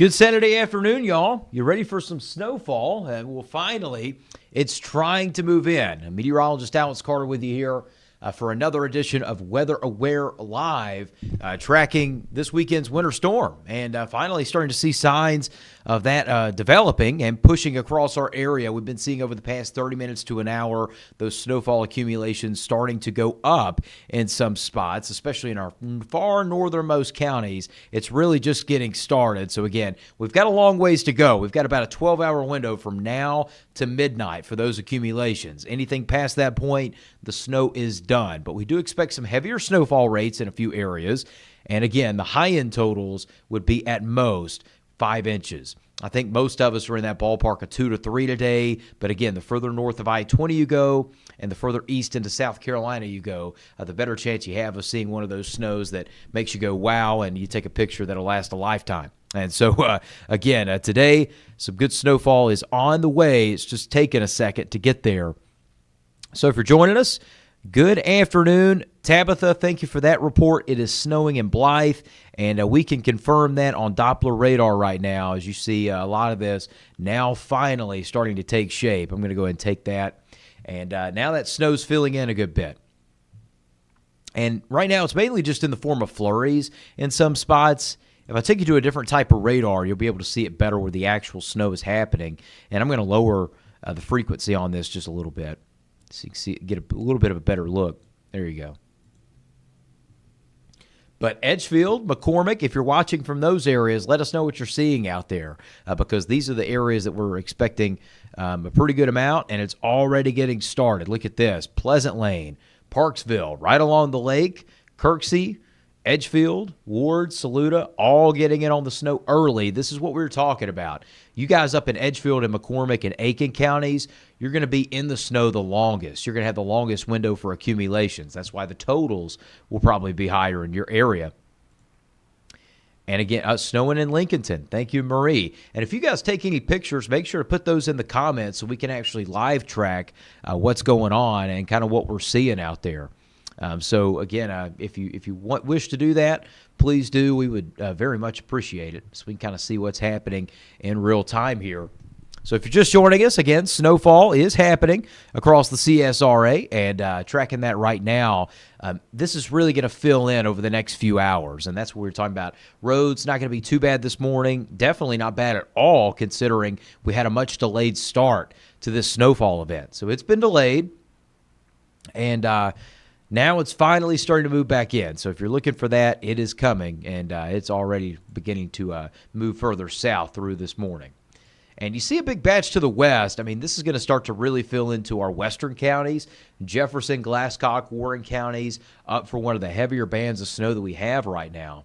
Good Saturday afternoon, y'all. You ready for some snowfall? Well, finally, it's trying to move in. Meteorologist Alex Carter with you here for another edition of Weather Aware Live, tracking this weekend's winter storm. And finally starting to see signs of that developing and pushing across our area. We've been seeing over the past 30 minutes to an hour those snowfall accumulations starting to go up in some spots, especially in our far northernmost counties. It's really just getting started. So again, we've got a long ways to go. We've got about a 12-hour window from now to midnight for those accumulations. Anything past that point, the snow is done. But we do expect some heavier snowfall rates in a few areas. And again, the high-end totals would be at most 5 inches. I think most of us are in that ballpark of 2 to 3 today. But again, the further north of I-20 you go and the further east into South Carolina you go, the better chance you have of seeing one of those snows that makes you go, wow, and you take a picture that'll last a lifetime. And so, again, today, some good snowfall is on the way. It's just taking a second to get there. So if you're joining us, good afternoon. Tabitha, thank you for that report. It is snowing in Blythe, and we can confirm that on Doppler radar right now as you see a lot of this now finally starting to take shape. I'm going to go ahead and take that. And now that snow's filling in a good bit. And right now it's mainly just in the form of flurries in some spots. If I take you to a different type of radar, you'll be able to see it better where the actual snow is happening. And I'm going to lower the frequency on this just a little bit so you can see, get a little bit of a better look. There you go. But Edgefield, McCormick, if you're watching from those areas, let us know what you're seeing out there because these are the areas that we're expecting a pretty good amount, and it's already getting started. Look at this. Pleasant Lane, Parksville, right along the lake, Kirksey, Edgefield, Ward, Saluda, all getting in on the snow early. This is what we were talking about. You guys up in Edgefield and McCormick and Aiken counties, you're going to be in the snow the longest. You're going to have the longest window for accumulations. That's why the totals will probably be higher in your area. And again, snowing in Lincolnton. Thank you, Marie. And if you guys take any pictures, make sure to put those in the comments so we can actually live track what's going on and kind of what we're seeing out there. So again, if you wish to do that, please do. We would very much appreciate it so we can kind of see what's happening in real time here. So if you're just joining us, again, snowfall is happening across the CSRA and tracking that right now. This is really going to fill in over the next few hours, and that's what we're talking about. Roads not going to be too bad this morning. Definitely not bad at all considering we had a much delayed start to this snowfall event. So it's been delayed, and now it's finally starting to move back in. So if you're looking for that, it is coming, and it's already beginning to move further south through this morning. And you see a big batch to the west. I mean, this is going to start to really fill into our western counties. Jefferson, Glasscock, Warren counties up for one of the heavier bands of snow that we have right now.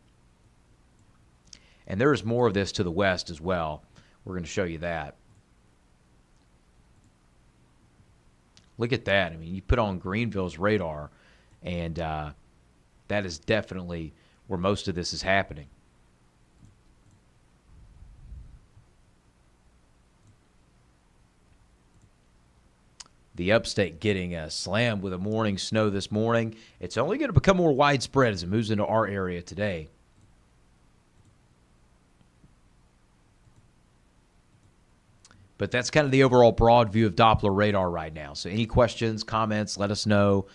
And there is more of this to the west as well. We're going to show you that. Look at that. I mean, you put on Greenville's radar, and that is definitely where most of this is happening. The upstate getting slammed with a morning snow this morning. It's only going to become more widespread as it moves into our area today. But that's kind of the overall broad view of Doppler radar right now. So any questions, comments, let us know.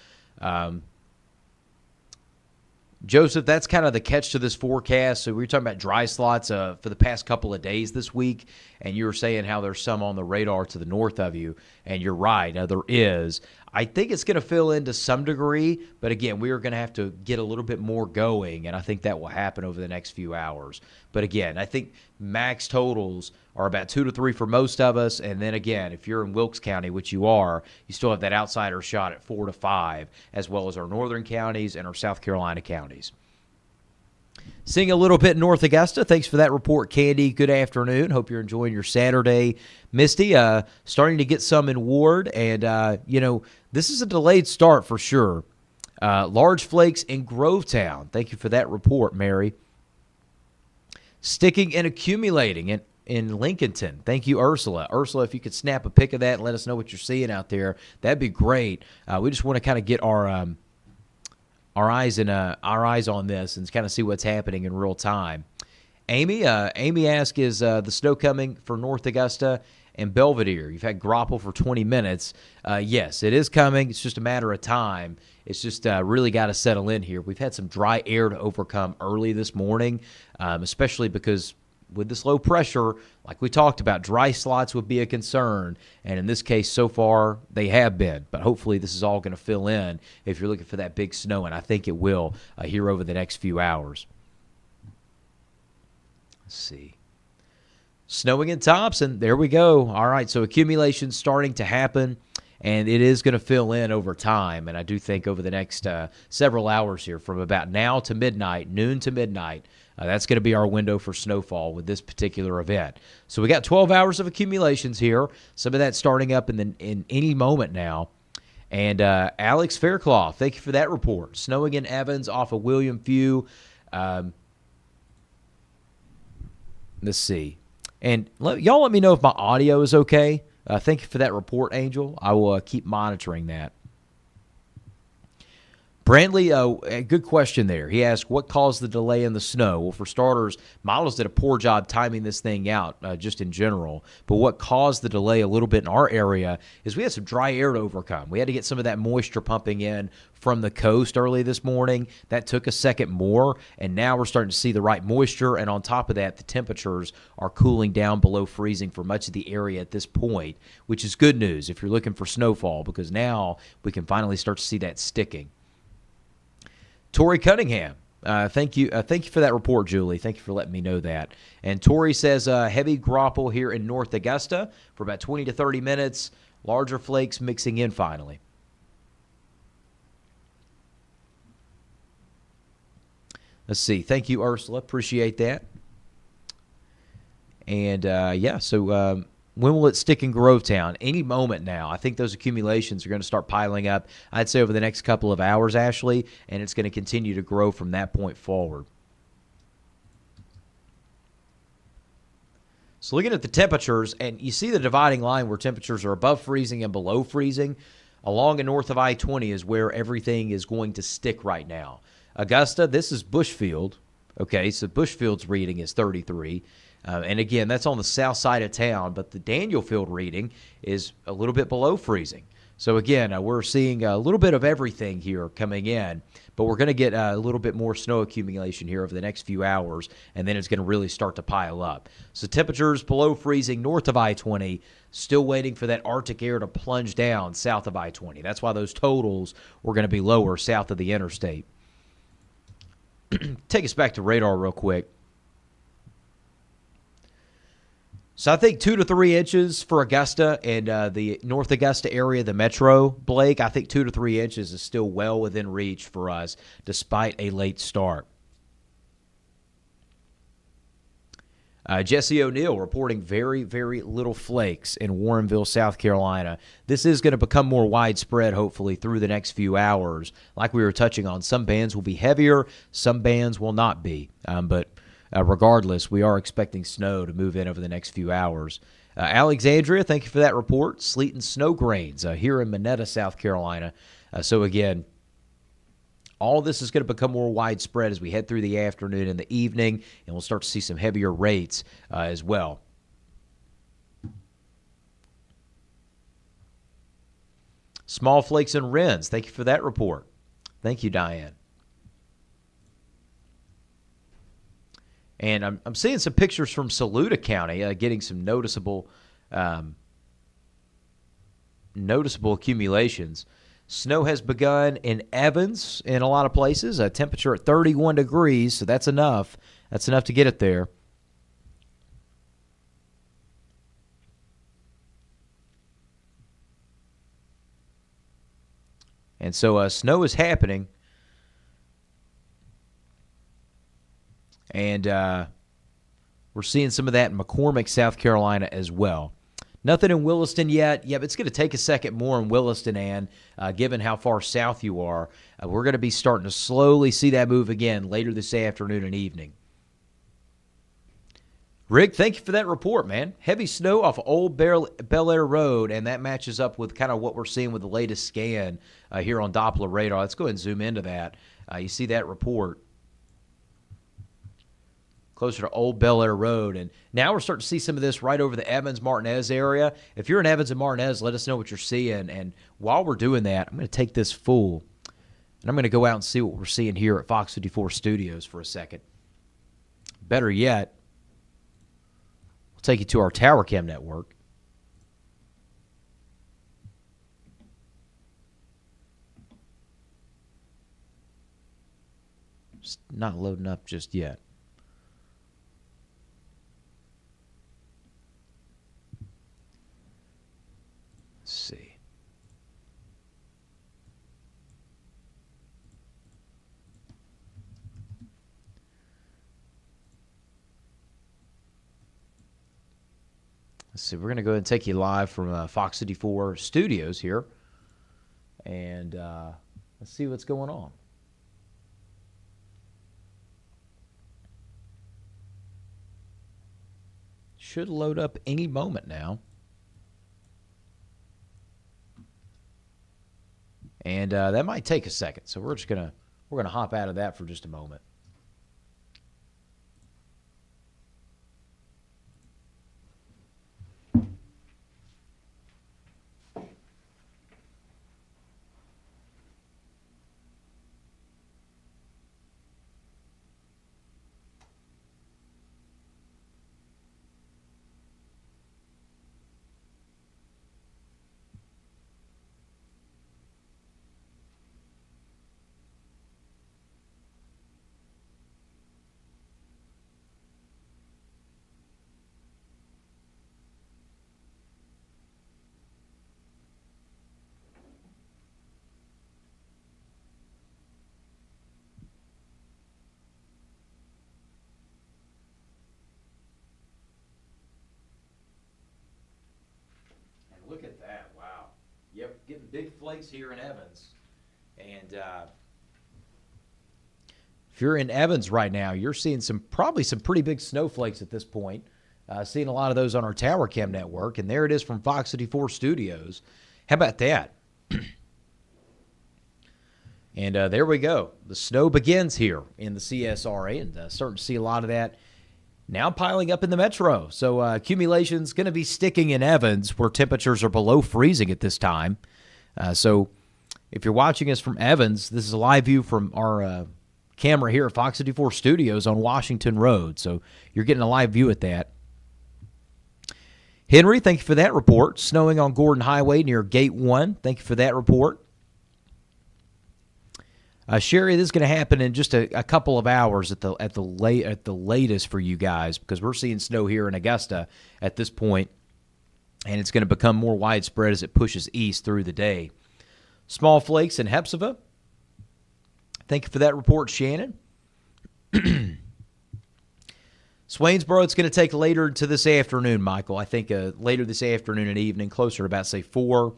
Joseph, that's kind of the catch to this forecast. So we were talking about dry slots for the past couple of days this week, and you were saying how there's some on the radar to the north of you, and you're right. There is. I think it's going to fill in to some degree, but again, we are going to have to get a little bit more going, and I think that will happen over the next few hours. But again, I think max totals are about 2 to 3 for most of us, and then again, if you're in Wilkes County, which you are, you still have that outsider shot at 4 to 5, as well as our northern counties and our South Carolina counties. Seeing a little bit North Augusta. Thanks for that report, Candy. Good afternoon. Hope you're enjoying your Saturday. Misty, starting to get some in Ward, and, this is a delayed start for sure. Large flakes in Grovetown. Thank you for that report, Mary. Sticking and accumulating in Lincolnton. Thank you, Ursula. Ursula, if you could snap a pic of that and let us know what you're seeing out there, that'd be great. We just want to kind of get our eyes on this and kind of see what's happening in real time. Amy asks, is the snow coming for North Augusta and Belvedere? You've had Grapple for 20 minutes. Yes, it is coming. It's just a matter of time. It's just really got to settle in here. We've had some dry air to overcome early this morning, especially because with this low pressure, like we talked about, dry slots would be a concern. And in this case, so far, they have been. But hopefully this is all going to fill in if you're looking for that big snow, and I think it will here over the next few hours. Let's see. Snowing in Thompson. There we go. All right, so accumulation starting to happen, and it is going to fill in over time. And I do think over the next several hours here, from about now to midnight, noon to midnight, that's going to be our window for snowfall with this particular event. So we got 12 hours of accumulations here. Some of that starting up in any moment now. And Alex Fairclough, thank you for that report. Snowing in Evans off of William Few. Let's see. And y'all let me know if my audio is okay. Thank you for that report, Angel. I will keep monitoring that. Brantley, good question there. He asked, what caused the delay in the snow? Well, for starters, models did a poor job timing this thing out just in general. But what caused the delay a little bit in our area is we had some dry air to overcome. We had to get some of that moisture pumping in from the coast early this morning. That took a second more, and now we're starting to see the right moisture. And on top of that, the temperatures are cooling down below freezing for much of the area at this point, which is good news if you're looking for snowfall, because now we can finally start to see that sticking. Tori Cunningham, thank you for that report, Julie. Thank you for letting me know that. And Tori says heavy grapple here in North Augusta for about 20 to 30 minutes. Larger flakes mixing in finally. Let's see. Thank you, Ursula. Appreciate that. And, so when will it stick in Grovetown? Any moment now. I think those accumulations are going to start piling up, I'd say, over the next couple of hours, Ashley, and it's going to continue to grow from that point forward. So looking at the temperatures, and you see the dividing line where temperatures are above freezing and below freezing. Along and north of I-20 is where everything is going to stick right now. Augusta, this is Bushfield. Okay, so Bushfield's reading is 33. And again, that's on the south side of town, but the Danielfield reading is a little bit below freezing. So again, we're seeing a little bit of everything here coming in, but we're going to get a little bit more snow accumulation here over the next few hours, and then it's going to really start to pile up. So temperatures below freezing north of I-20, still waiting for that Arctic air to plunge down south of I-20. That's why those totals were going to be lower south of the interstate. Take us back to radar real quick. So I think 2 to 3 inches for Augusta and the North Augusta area, the metro, Blake. I think 2 to 3 inches is still well within reach for us despite a late start. Jesse O'Neill reporting very, very little flakes in Warrenville, South Carolina. This is going to become more widespread, hopefully, through the next few hours. Like we were touching on, some bands will be heavier, some bands will not be. But regardless, we are expecting snow to move in over the next few hours. Alexandria, thank you for that report. Sleet and snow grains here in Monetta, South Carolina. So again, all this is going to become more widespread as we head through the afternoon and the evening, and we'll start to see some heavier rates as well. Small flakes and wrens, thank you for that report. Thank you, Diane. And I'm seeing some pictures from Saluda County getting some noticeable accumulations. Snow has begun in Evans in a lot of places. A temperature at 31 degrees, so that's enough. That's enough to get it there. And so snow is happening. And we're seeing some of that in McCormick, South Carolina as well. Nothing in Williston yet. Yeah, but it's going to take a second more in Williston, Ann, given how far south you are. We're going to be starting to slowly see that move again later this afternoon and evening. Rick, thank you for that report, man. Heavy snow off Old Bel Air Road, and that matches up with kind of what we're seeing with the latest scan here on Doppler radar. Let's go ahead and zoom into that. You see that report. closer to Old Bel Air Road. And now we're starting to see some of this right over the Evans-Martinez area. If you're in Evans and Martinez, let us know what you're seeing. And while we're doing that, I'm going to take this full, and I'm going to go out and see what we're seeing here at Fox 54 Studios for a second. Better yet, we'll take you to our Tower Cam network. It's not loading up just yet. Let's see. Let's see. We're going to go ahead and take you live from Fox 54 Studios here. And let's see what's going on. Should load up any moment now. And that might take a second. So we're gonna hop out of that for just a moment. Look at that. Wow. Yep, getting big flakes here in Evans. And if you're in Evans right now, you're seeing probably some pretty big snowflakes at this point. Seeing a lot of those on our Tower Cam network. And there it is from Fox 54 Studios. How about that? And there we go. The snow begins here in the CSRA. And starting to see a lot of that now piling up in the metro. So accumulation's going to be sticking in Evans where temperatures are below freezing at this time. So if you're watching us from Evans, this is a live view from our camera here at Fox 54 Studios on Washington Road. So you're getting a live view at that. Henry, thank you for that report. Snowing on Gordon Highway near Gate 1. Thank you for that report. Sherry, this is going to happen in just a couple of hours at the latest for you guys because we're seeing snow here in Augusta at this point, and it's going to become more widespread as it pushes east through the day. Small flakes in Hepzibah. Thank you for that report, Shannon. Swainsboro, it's going to take later into this afternoon, Michael. I think later this afternoon and evening, closer to about, say, 4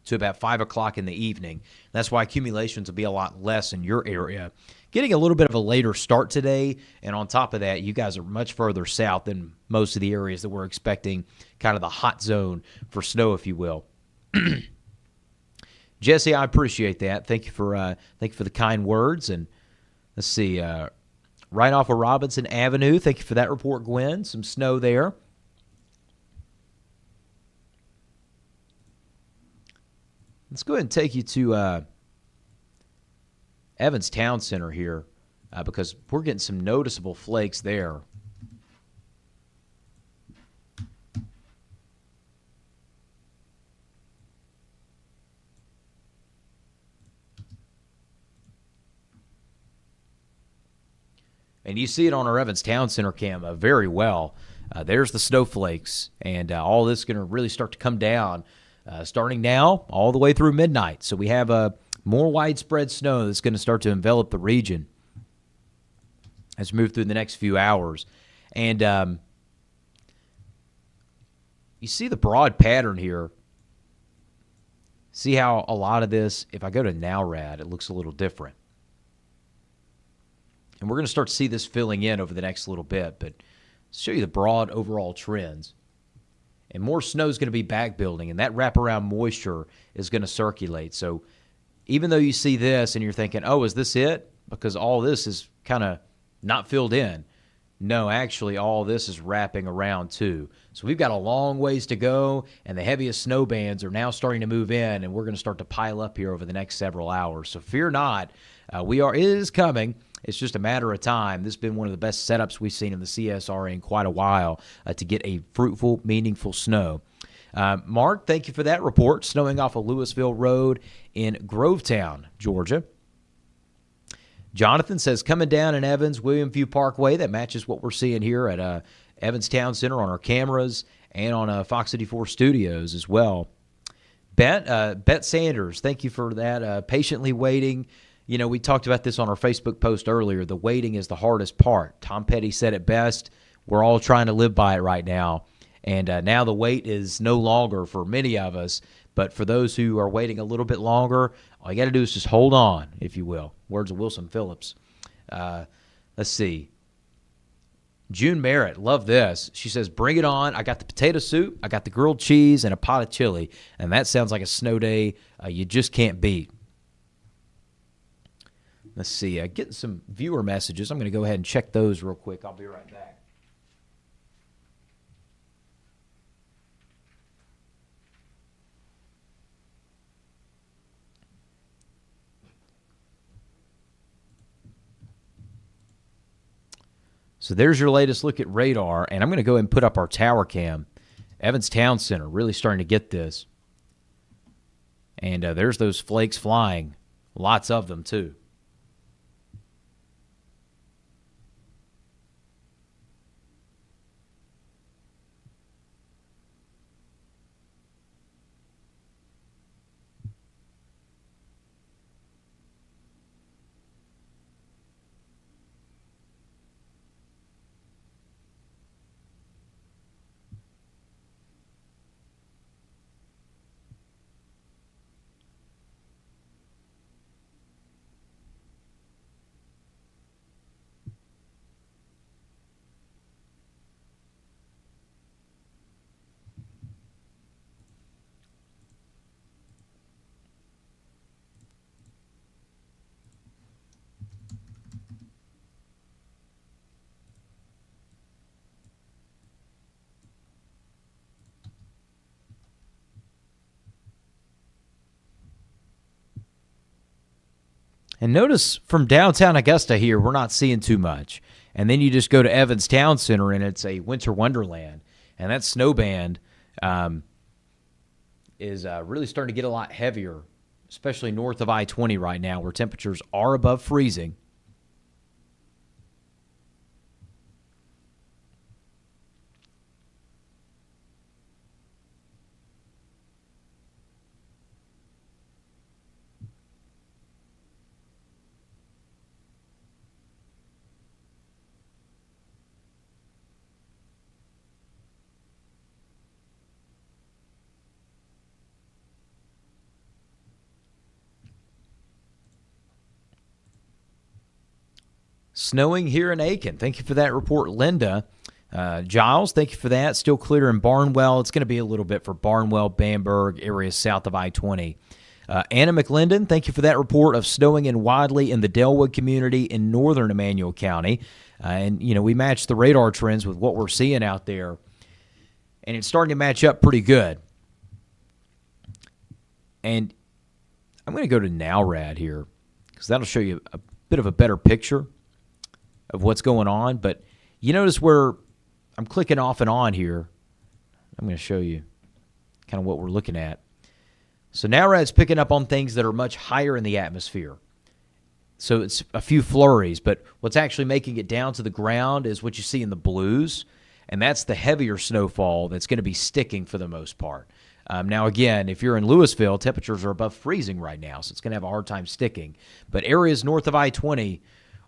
to about 5 o'clock in the evening. That's why accumulations will be a lot less in your area. Getting a little bit of a later start today, and on top of that, you guys are much further south than most of the areas that we're expecting, kind of the hot zone for snow, if you will. Jesse, I appreciate that. Thank you for the kind words. And let's see, right off of Robinson Avenue. Thank you for that report, Gwen. Some snow there. Let's go ahead and take you to Evans Town Center here because we're getting some noticeable flakes there. And you see it on our Evans Town Center cam very well. There's the snowflakes, and all this is going to really start to come down starting now all the way through midnight. So we have more widespread snow that's going to start to envelop the region as we move through the next few hours. And you see the broad pattern here. See how a lot of this, if I go to NowRad, it looks a little different. And we're going to start to see this filling in over the next little bit, but show you the broad overall trends. And more snow is going to be back building, and that wraparound moisture is going to circulate. So even though you see this and you're thinking, oh, is this it? Because all this is kind of not filled in. No, actually, all this is wrapping around too. So we've got a long ways to go, and the heaviest snow bands are now starting to move in, and we're going to start to pile up here over the next several hours. So fear not, it is coming. It's just a matter of time. This has been one of the best setups we've seen in the CSRA in quite a while to get a fruitful, meaningful snow. Mark, thank you for that report. Snowing off of Louisville Road in Grovetown, Georgia. Jonathan says, coming down in Evans, William View Parkway. That matches what we're seeing here at Evans Town Center on our cameras and on Fox 84 Studios as well. Bet Sanders, thank you for that. Patiently waiting. You know, we talked about this on our Facebook post earlier. The waiting is the hardest part. Tom Petty said it best. We're all trying to live by it right now. And now the wait is no longer for many of us. But for those who are waiting a little bit longer, all you got to do is just hold on, if you will. Words of Wilson Phillips. Let's see. June Merritt, love this. She says, bring it on. I got the potato soup, I got the grilled cheese, and a pot of chili. And that sounds like a snow day you just can't beat. Let's see. Getting some viewer messages. I'm going to go ahead and check those real quick. I'll be right back. So there's your latest look at radar, and I'm going to go ahead and put up our tower cam. Evans Town Center really starting to get this. And there's those flakes flying. Lots of them, too. And notice from downtown Augusta here, we're not seeing too much. And then you just go to Evans Town Center, and it's a winter wonderland. And that snow band is really starting to get a lot heavier, especially north of I-20 right now, where temperatures are above freezing. Snowing here in Aiken. Thank you for that report, Linda. Giles, thank you for that. Still clear in Barnwell. It's going to be a little bit for Barnwell, Bamberg, areas south of I-20. Anna McLendon, thank you for that report of snowing in Wadley in the Delwood community in northern Emmanuel County. And, you know, we matched the radar trends with what we're seeing out there. And it's starting to match up pretty good. And I'm going to go to NowRad here because that'll show you a bit of a better picture of what's going on. But you notice where I'm clicking off and on here. I'm going to show you kind of what we're looking at. So NowRad's picking up on things that are much higher in the atmosphere. So it's a few flurries, but what's actually making it down to the ground is what you see in the blues, and that's the heavier snowfall that's going to be sticking for the most part. Now, again, if you're in Louisville, temperatures are above freezing right now, so it's going to have a hard time sticking. But areas north of I-20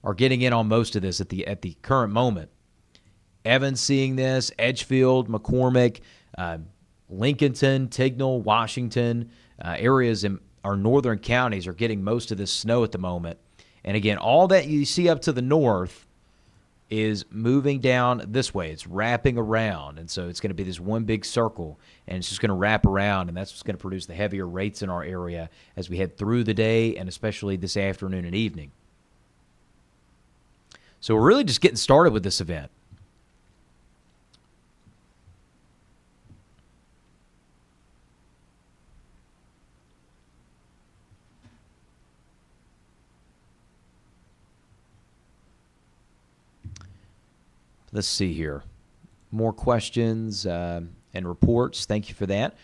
are getting in on most of this at the current moment. Evans seeing this, Edgefield, McCormick, Lincolnton, Tignall, Washington, areas in our northern counties are getting most of this snow at the moment. And again, all that you see up to the north is moving down this way. It's wrapping around, and so it's going to be this one big circle, and it's just going to wrap around, and that's what's going to produce the heavier rates in our area as we head through the day and especially this afternoon and evening. So we're really just getting started with this event. Let's see here. More questions and reports. Thank you for that.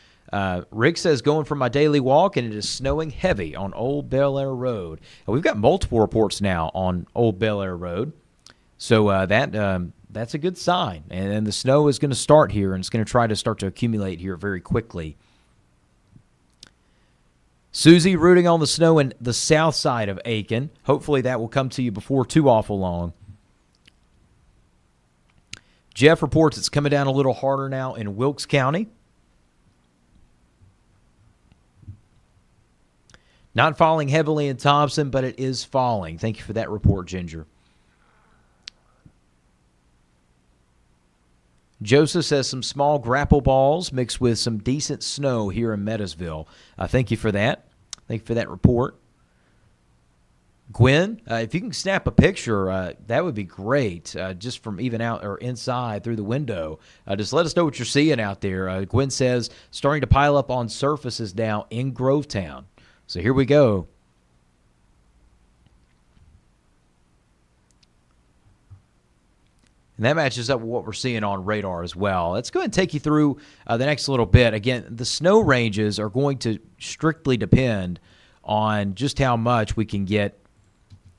Rick says, going for my daily walk, and it is snowing heavy on Old Bel Air Road. And we've got multiple reports now on Old Bel Air Road. So that's a good sign. And the snow is going to start here, and it's going to try to start to accumulate here very quickly. Susie rooting on the snow in the south side of Aiken. Hopefully that will come to you before too awful long. Jeff reports it's coming down a little harder now in Wilkes County. Not falling heavily in Thompson, but it is falling. Thank you for that report, Ginger. Joseph says some small grapple balls mixed with some decent snow here in Meadowsville. Thank you for that. Thank you for that report. Gwen, if you can snap a picture, that would be great, just from even out or inside through the window. Just let us know what you're seeing out there. Gwen says starting to pile up on surfaces now in Grovetown. So here we go. And that matches up with what we're seeing on radar as well. Let's go ahead and take you through the next little bit. Again, the snow ranges are going to strictly depend on just how much we can get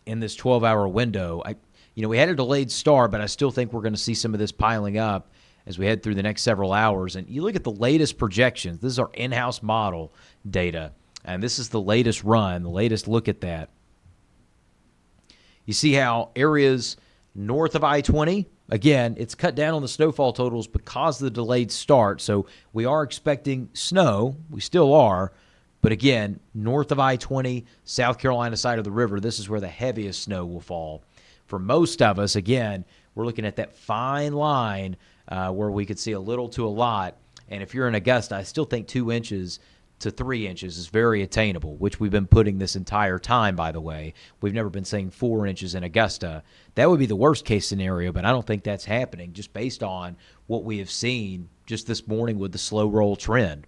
in this 12-hour window. We had a delayed start, but I still think we're going to see some of this piling up as we head through the next several hours. And you look at the latest projections. This is our in-house model data, and this is the latest run, the latest look at that. You see how areas north of I-20, again, it's cut down on the snowfall totals because of the delayed start. So we are expecting snow. We still are. But again, north of I-20, South Carolina side of the river, this is where the heaviest snow will fall. For most of us, again, we're looking at that fine line where we could see a little to a lot. And if you're in Augusta, I still think 2 inches to 3 inches is very attainable, which we've been putting this entire time, by the way. We've never been saying 4 inches in Augusta. That would be the worst case scenario, but I don't think that's happening just based on what we have seen just this morning with the slow roll trend.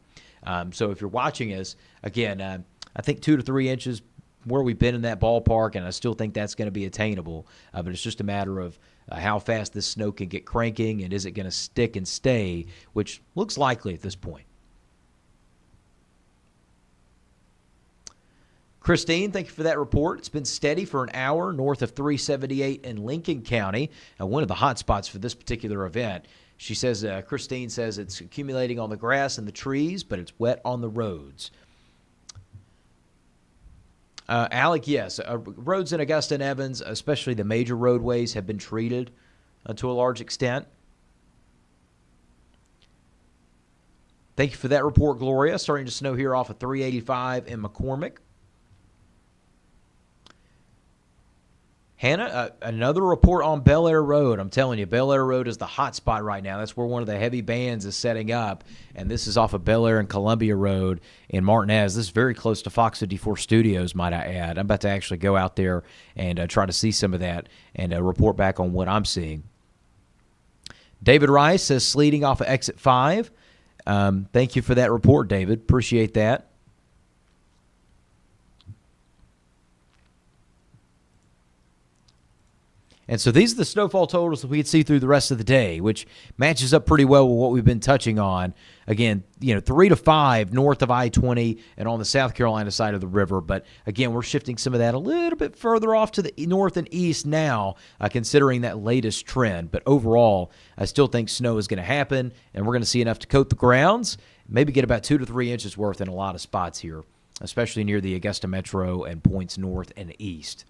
So if you're watching us, again, I think 2 to 3 inches where we've been in that ballpark, and I still think that's going to be attainable. But it's just a matter of how fast this snow can get cranking, and is it going to stick and stay, which looks likely at this point. Christine, thank you for that report. It's been steady for an hour north of 378 in Lincoln County, one of the hot spots for this particular event. She says, Christine says it's accumulating on the grass and the trees, but it's wet on the roads. Alec, yes, roads in Augusta and Evans, especially the major roadways, have been treated to a large extent. Thank you for that report, Gloria. Starting to snow here off of 385 in McCormick. Hannah, another report on Bel Air Road. I'm telling you, Bel Air Road is the hot spot right now. That's where one of the heavy bands is setting up, and this is off of Bel Air and Columbia Road in Martinez. This is very close to Fox 54 Studios, might I add. I'm about to actually go out there and try to see some of that and report back on what I'm seeing. David Rice says sleeting off of Exit 5. Thank you for that report, David. Appreciate that. And so these are the snowfall totals that we could see through the rest of the day, which matches up pretty well with what we've been touching on. Again, 3 to 5 north of I-20 and on the South Carolina side of the river. But again, we're shifting some of that a little bit further off to the north and east now, considering that latest trend. But overall, I still think snow is going to happen, and we're going to see enough to coat the grounds, maybe get about 2 to 3 inches worth in a lot of spots here, especially near the Augusta Metro and points north and east.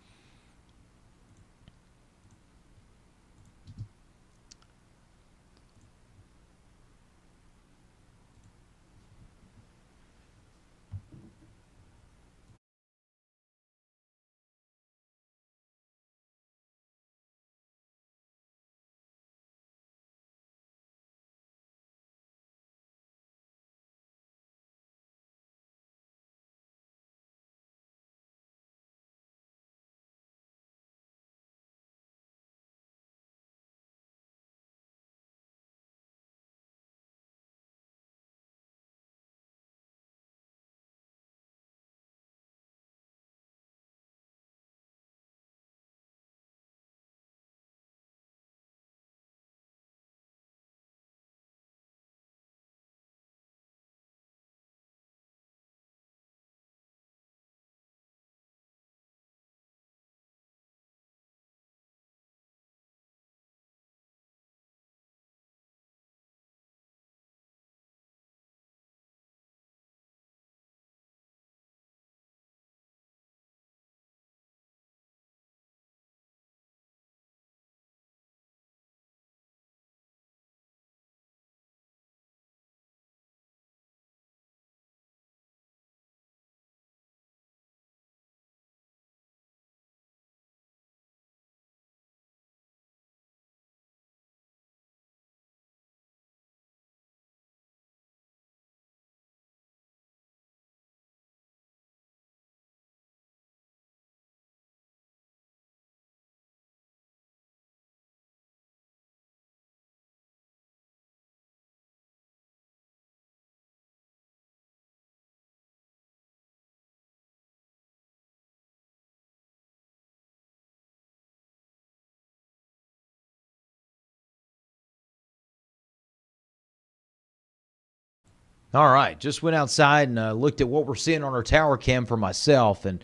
All right, just went outside and looked at what we're seeing on our tower cam for myself, and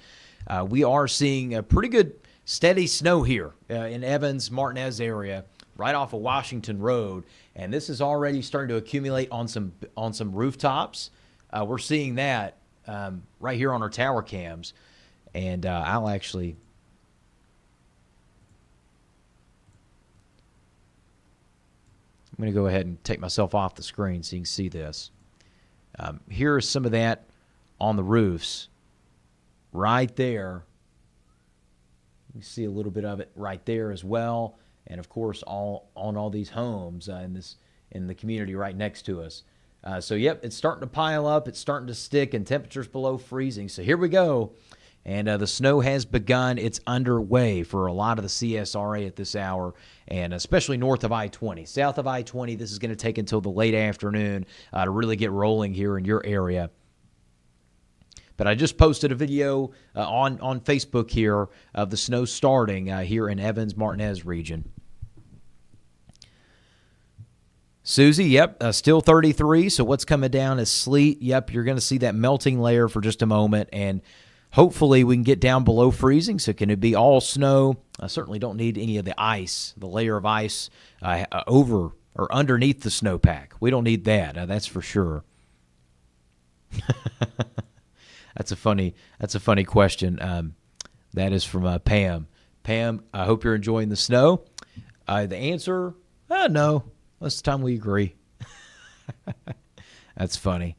we are seeing a pretty good steady snow here in Evans, Martinez area, right off of Washington Road, and this is already starting to accumulate on some rooftops. We're seeing that right here on our tower cams, and I'm going to go ahead and take myself off the screen so you can see this. Here is some of that on the roofs right there. You see a little bit of it right there as well. And, of course, all on all these homes in the community right next to us. So, yep, it's starting to pile up. It's starting to stick, and temperatures below freezing. So here we go. And the snow has begun. It's underway for a lot of the CSRA at this hour, and especially north of I-20. South of I-20, this is going to take until the late afternoon to really get rolling here in your area. But I just posted a video on Facebook here of the snow starting here in Evans-Martinez region. Susie, yep, still 33, so what's coming down is sleet. Yep, you're going to see that melting layer for just a moment, and hopefully we can get down below freezing. So can it be all snow? I certainly don't need any of the ice, the layer of ice over or underneath the snowpack. We don't need that. That's for sure. That's a funny question. That is from Pam. Pam, I hope you're enjoying the snow. The answer, no. Most of the time we agree. That's funny.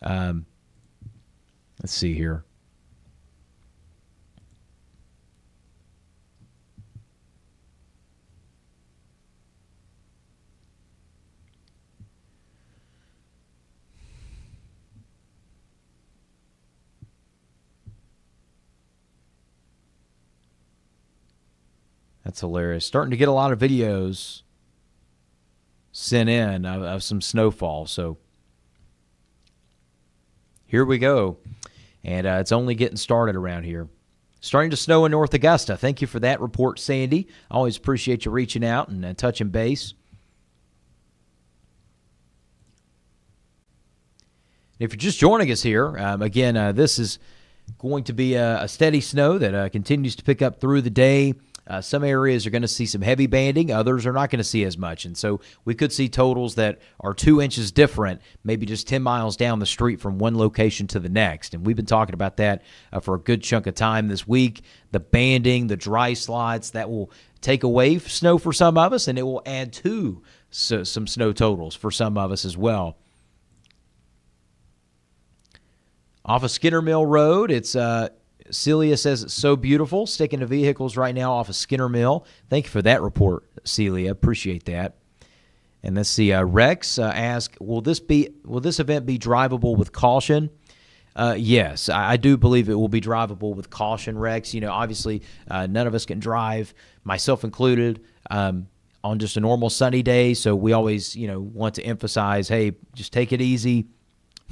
Let's see here. That's hilarious. Starting to get a lot of videos sent in of some snowfall. So here we go. And it's only getting started around here. Starting to snow in North Augusta. Thank you for that report, Sandy. I always appreciate you reaching out and touching base. If you're just joining us here, again, this is going to be a steady snow that continues to pick up through the day. Some areas are going to see some heavy banding. Others are not going to see as much. And so we could see totals that are 2 inches different, maybe just 10 miles down the street from one location to the next. And we've been talking about that for a good chunk of time this week. The banding, the dry slots, that will take away snow for some of us, and it will add to some snow totals for some of us as well. Off of Skinner Mill Road, it's Celia says it's so beautiful. Sticking to vehicles right now off of Skinner Mill. Thank you for that report, Celia. Appreciate that. And let's see. Rex asked, will this event be drivable with caution? Yes, I do believe it will be drivable with caution, Rex. You know, obviously, none of us can drive, myself included, on just a normal sunny day. So we always, want to emphasize, hey, just take it easy.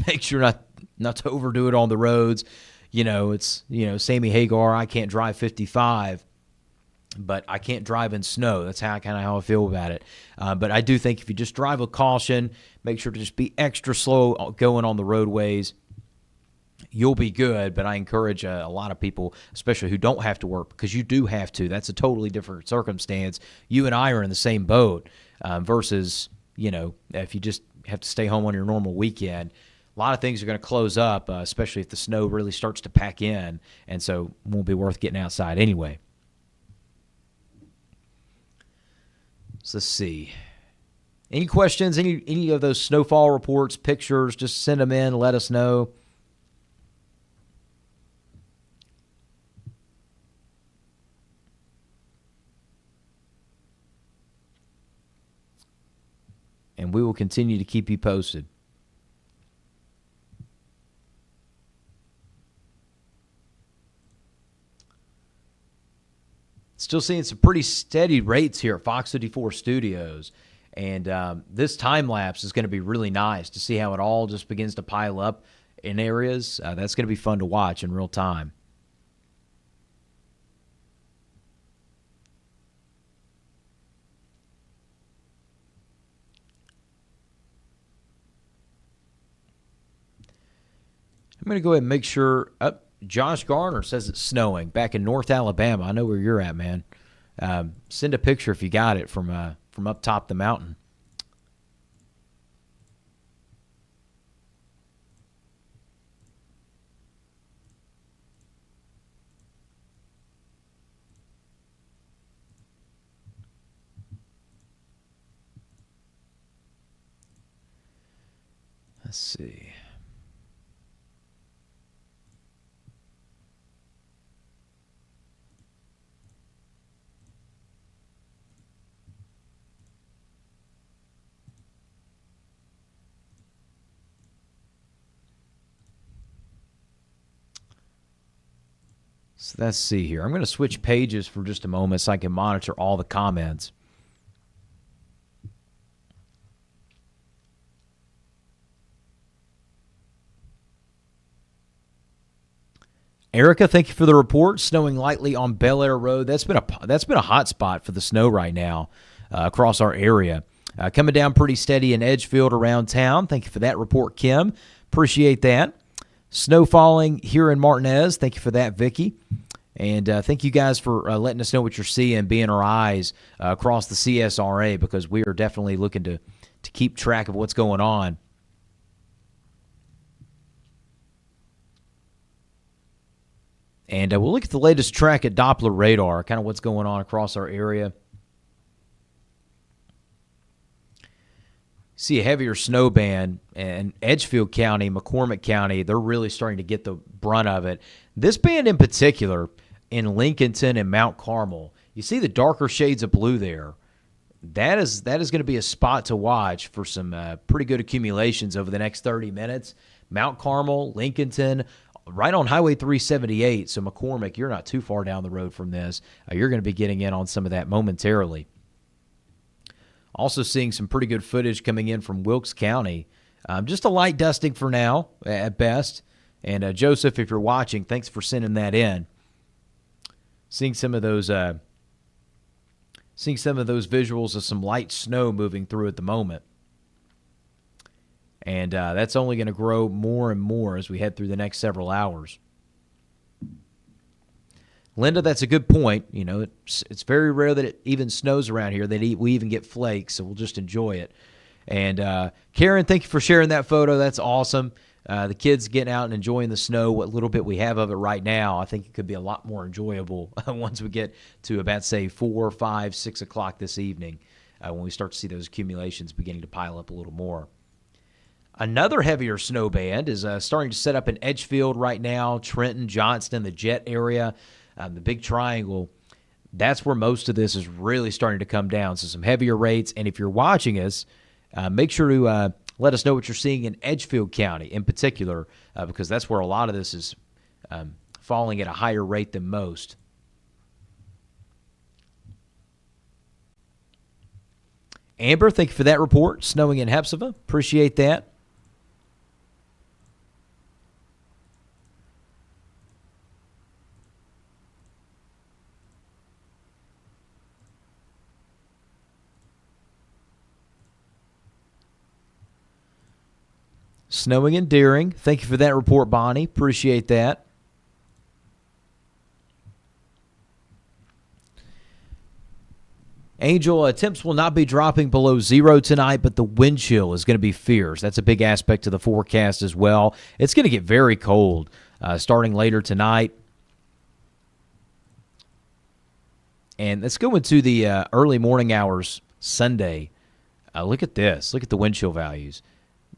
Make sure not to overdo it on the roads. It's, Sammy Hagar, I can't drive 55, but I can't drive in snow. That's how I feel about it. But I do think if you just drive with caution, make sure to just be extra slow going on the roadways, you'll be good. But I encourage a lot of people, especially who don't have to work, because you do have to. That's a totally different circumstance. You and I are in the same boat versus, if you just have to stay home on your normal weekend. A lot of things are going to close up, especially if the snow really starts to pack in, and so it won't be worth getting outside anyway. So let's see. Any questions, any of those snowfall reports, pictures, just send them in, let us know. And we will continue to keep you posted. Still seeing some pretty steady rates here at Fox 54 Studios. And this time lapse is going to be really nice to see how it all just begins to pile up in areas. That's going to be fun to watch in real time. I'm going to go ahead and make sure. Josh Garner says it's snowing back in North Alabama. I know where you're at, man. Send a picture if you got it from up top the mountain. Let's see. So let's see here. I'm going to switch pages for just a moment so I can monitor all the comments. Erica, thank you for the report. Snowing lightly on Bel Air Road. That's been a hot spot for the snow right now across our area. Coming down pretty steady in Edgefield around town. Thank you for that report, Kim. Appreciate that. Snow falling here in Martinez. Thank you for that, Vicky. And thank you guys for letting us know what you're seeing, being our eyes across the CSRA, because we are definitely looking to keep track of what's going on. And we'll look at the latest track at Doppler radar, kind of what's going on across our area. See a heavier snow band in Edgefield County, McCormick County. They're really starting to get the brunt of it. This band in particular in Lincolnton and Mount Carmel, you see the darker shades of blue there. That is going to be a spot to watch for some pretty good accumulations over the next 30 minutes. Mount Carmel, Lincolnton, right on Highway 378. So McCormick, you're not too far down the road from this. You're going to be getting in on some of that momentarily. Also seeing some pretty good footage coming in from Wilkes County. Just a light dusting for now at best. And Joseph, if you're watching, thanks for sending that in. Seeing some of those visuals of some light snow moving through at the moment. And that's only going to grow more and more as we head through the next several hours. Linda, that's a good point. You know, it's very rare that it even snows around here, that we even get flakes, so we'll just enjoy it. And Karen, thank you for sharing that photo. That's awesome. The kids getting out and enjoying the snow, what little bit we have of it right now. I think it could be a lot more enjoyable once we get to about, say, 4, 5, 6 o'clock this evening when we start to see those accumulations beginning to pile up a little more. Another heavier snow band is starting to set up in Edgefield right now, Trenton, Johnston, the Jet area. The Big Triangle, that's where most of this is really starting to come down. So some heavier rates. And if you're watching us, make sure to let us know what you're seeing in Edgefield County in particular, because that's where a lot of this is falling at a higher rate than most. Amber, thank you for that report. Snowing in Hepzibah. Appreciate that. Snowing in Deering. Thank you for that report, Bonnie. Appreciate that. Angel, temps will not be dropping below 0 tonight, but the wind chill is going to be fierce. That's a big aspect to the forecast as well. It's going to get very cold starting later tonight. And let's go into the early morning hours Sunday. Look at this. Look at the wind chill values.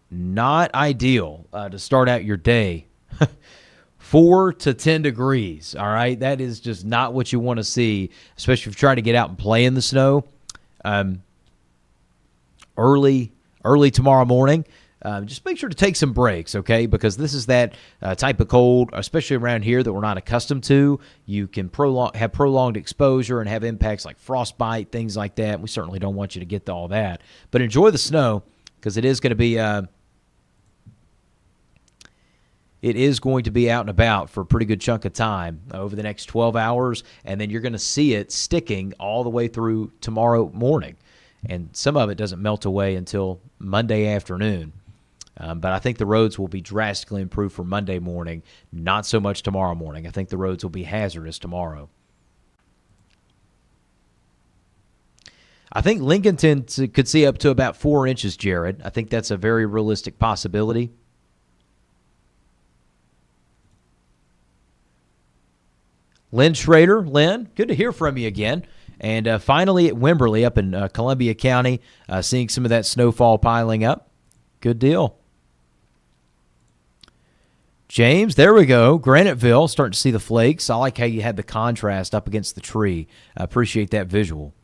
Not ideal to start out your day. 4 to 10 degrees, all right? That is just not what you want to see, especially if you're trying to get out and play in the snow. Early tomorrow morning, just make sure to take some breaks, okay? Because this is that type of cold, especially around here, that we're not accustomed to. You can have prolonged exposure and have impacts like frostbite, things like that. We certainly don't want you to get to all that. But enjoy the snow, because it is going to be out and about for a pretty good chunk of time over the next 12 hours, and then you're going to see it sticking all the way through tomorrow morning. And some of it doesn't melt away until Monday afternoon. But I think the roads will be drastically improved for Monday morning, not so much tomorrow morning. I think the roads will be hazardous tomorrow. I think Lincolnton could see up to about 4 inches, Jared. I think that's a very realistic possibility. Lynn Schrader, Lynn, good to hear from you again. And finally at Wimberley up in Columbia County, seeing some of that snowfall piling up. Good deal. James, there we go. Graniteville, starting to see the flakes. I like how you had the contrast up against the tree. I appreciate that visual.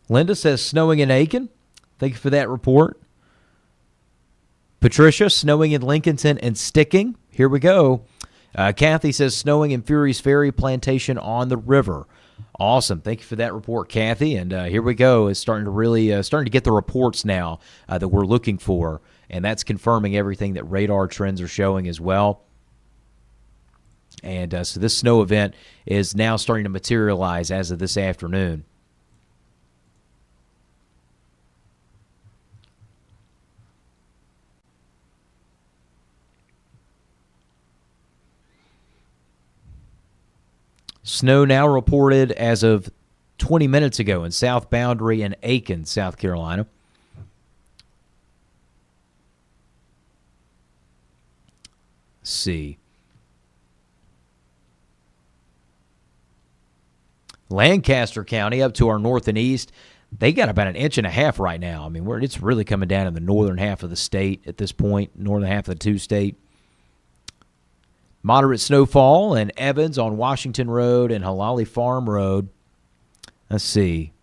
Linda says snowing in Aiken. Thank you for that report. Patricia, snowing in Lincolnton and Sticking. Here we go. Kathy says snowing in Fury's Ferry Plantation on the river. Awesome. Thank you for that report, Kathy. And here we go. It's starting to really starting to get the reports now that we're looking for, and that's confirming everything that radar trends are showing as well. And so this snow event is now starting to materialize as of this afternoon. Snow now reported as of 20 minutes ago in South Boundary and Aiken, South Carolina. Let's see. Lancaster County up to our north and east, they got about 1.5 inches right now. I mean, it's really coming down in the northern half of the state at this point, northern half of the two-state. Moderate snowfall in Evans on Washington Road and Halali Farm Road. Let's see.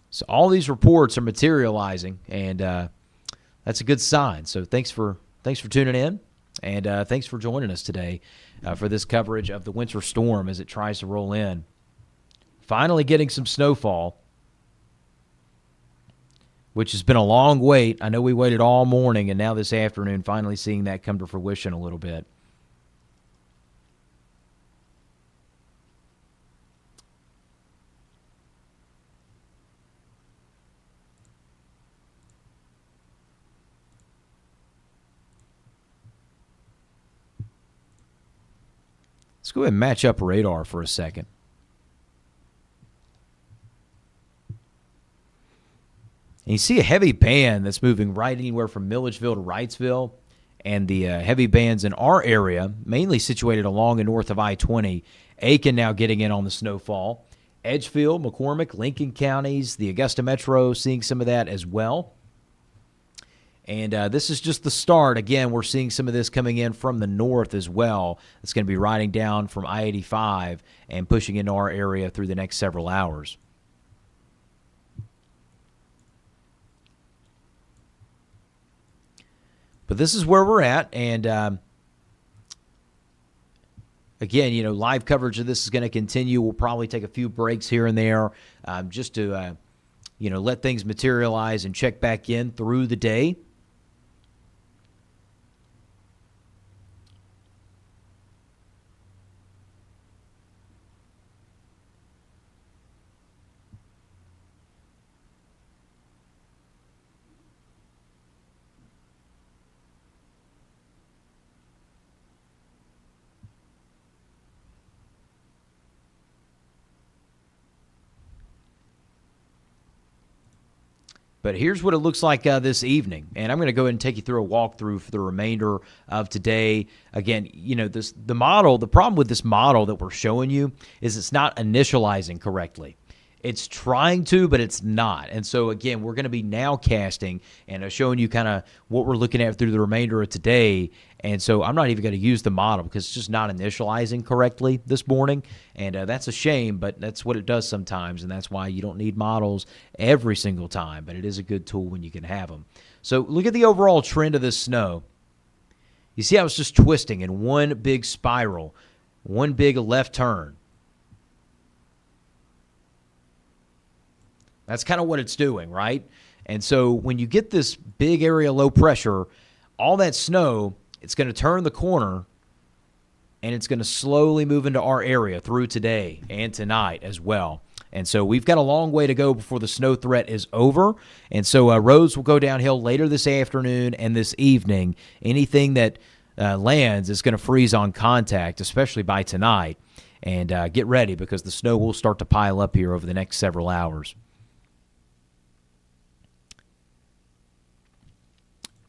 So all these reports are materializing, and that's a good sign. So thanks for tuning in, and thanks for joining us today for this coverage of the winter storm as it tries to roll in. Finally getting some snowfall, which has been a long wait. I know we waited all morning, and now this afternoon finally seeing that come to fruition a little bit. Let's go ahead and match up radar for a second. And you see a heavy band that's moving right anywhere from Milledgeville to Wrightsville. And the heavy bands in our area, mainly situated along and north of I-20, Aiken now getting in on the snowfall. Edgefield, McCormick, Lincoln counties, the Augusta Metro seeing some of that as well. And this is just the start. Again, we're seeing some of this coming in from the north as well. It's going to be riding down from I-85 and pushing into our area through the next several hours. But this is where we're at, and again, live coverage of this is going to continue. We'll probably take a few breaks here and there just to, let things materialize and check back in through the day. But here's what it looks like this evening. And I'm going to go ahead and take you through a walkthrough for the remainder of today. Again, the problem with this model that we're showing you is it's not initializing correctly. It's trying to, but it's not. And so, again, we're going to be now casting and showing you kind of what we're looking at through the remainder of today. And so I'm not even going to use the model because it's just not initializing correctly this morning. And that's a shame, but that's what it does sometimes. And that's why you don't need models every single time. But it is a good tool when you can have them. So look at the overall trend of this snow. You see how it's just twisting in one big spiral one big left turn. That's kind of what it's doing, right? And so when you get this big area low pressure, all that snow, it's going to turn the corner, and it's going to slowly move into our area through today and tonight as well. And so we've got a long way to go before the snow threat is over. And so roads will go downhill later this afternoon and this evening. Anything that lands is going to freeze on contact, especially by tonight. And get ready, because the snow will start to pile up here over the next several hours.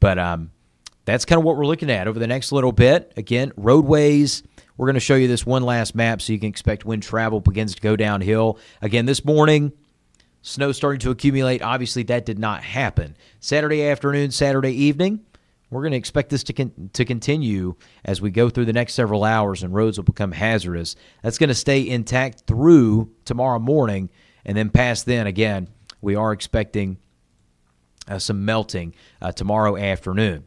But that's kind of what we're looking at over the next little bit. Again, roadways. We're going to show you this one last map so you can expect when travel begins to go downhill. Again, this morning, snow starting to accumulate. Obviously, that did not happen. Saturday afternoon, Saturday evening, we're going to expect this to continue as we go through the next several hours, and roads will become hazardous. That's going to stay intact through tomorrow morning, and then past then, again, we are expecting some melting tomorrow afternoon.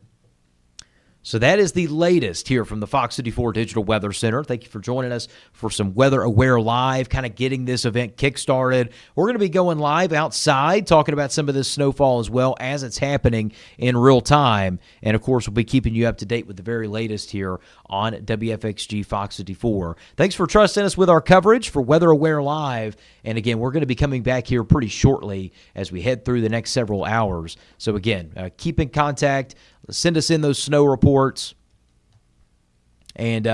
So that is the latest here from the Fox City 4 Digital Weather Center. Thank you for joining us for some Weather Aware Live, kind of getting this event kick-started. We're going to be going live outside, talking about some of this snowfall as well as it's happening in real time. And, of course, we'll be keeping you up to date with the very latest here on WFXG Fox City 4. Thanks for trusting us with our coverage for Weather Aware Live. And, again, we're going to be coming back here pretty shortly as we head through the next several hours. So, again, keep in contact. Send us in those snow reports. And,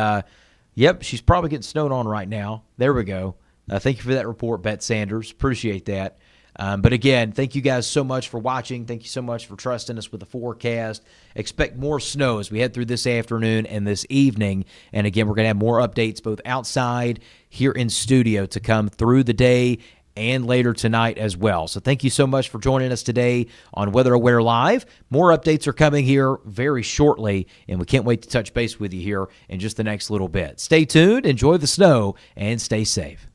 yep, she's probably getting snowed on right now. There we go. Thank you for that report, Bette Sanders. Appreciate that. But, again, thank you guys so much for watching. Thank you so much for trusting us with the forecast. Expect more snow as we head through this afternoon and this evening. And, again, we're going to have more updates both outside, here in studio, to come through the day and later tonight as well. So thank you so much for joining us today on Weather Aware Live. More updates are coming here very shortly, and we can't wait to touch base with you here in just the next little bit. Stay tuned, enjoy the snow, and stay safe.